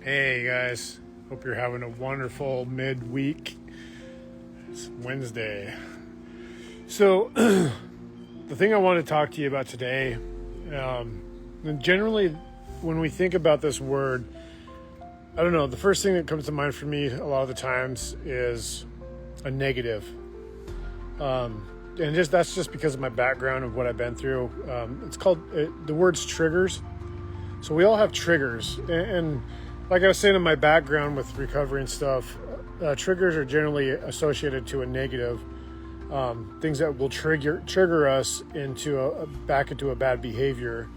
Hey guys, hope you're having a wonderful midweek. It's Wednesday. So, the thing I want to talk to you about today, and generally when we think about this word, I don't know, the first thing that comes to mind for me a lot of the times is a negative. And that's just because of my background of what I've been through. It's called, the word's triggers. So we all have triggers, and like I was saying in my background with recovery and stuff, triggers are generally associated to a negative, things that will trigger us into back into a bad behavior.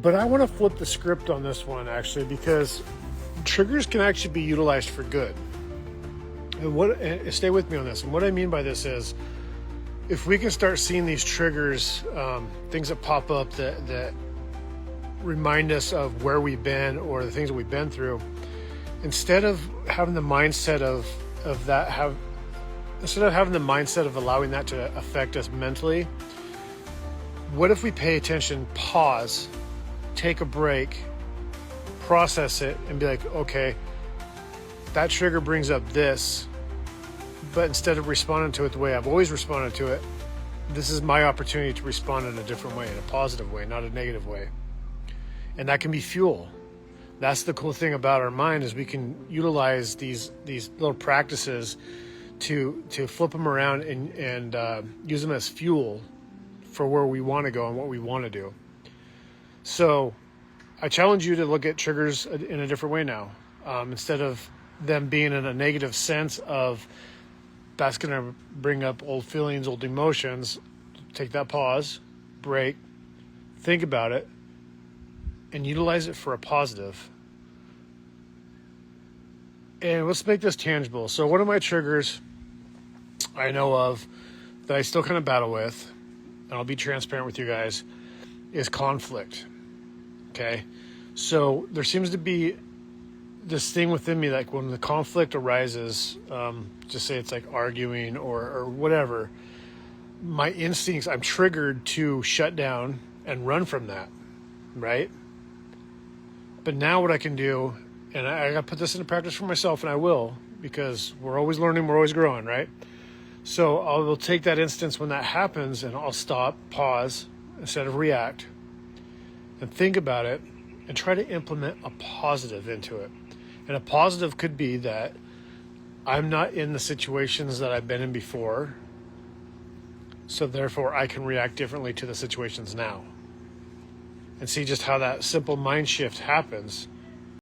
But I want to flip the script on this one actually, because triggers can actually be utilized for good. And stay with me on this. And what I mean by this is, if we can start seeing these triggers, things that pop up that remind us of where we've been or the things that we've been through, instead of having the mindset of allowing that to affect us mentally, what if we pay attention, pause, take a break, process it, and be like, okay, that trigger brings up this, but instead of responding to it the way I've always responded to it, this is my opportunity to respond in a different way, in a positive way, not a negative way. And that can be fuel. That's the cool thing about our mind, is we can utilize these little practices to flip them around and use them as fuel for where we want to go and what we want to do. So I challenge you to look at triggers in a different way now. Instead of them being in a negative sense of that's going to bring up old feelings, old emotions, take that pause, break, think about it, and utilize it for a positive. And let's make this tangible. So one of my triggers I know of that I still kind of battle with, and I'll be transparent with you guys, is conflict. Okay? So there seems to be this thing within me, like when the conflict arises, just say it's like arguing or whatever, my instincts, I'm triggered to shut down and run from that, right? But now what I can do, and I got to put this into practice for myself, and I will, because we're always learning, we're always growing, right? So I will take that instance when that happens, and I'll stop, pause, instead of react, and think about it, and try to implement a positive into it. And a positive could be that I'm not in the situations that I've been in before, so therefore I can react differently to the situations now. And see just how that simple mind shift happens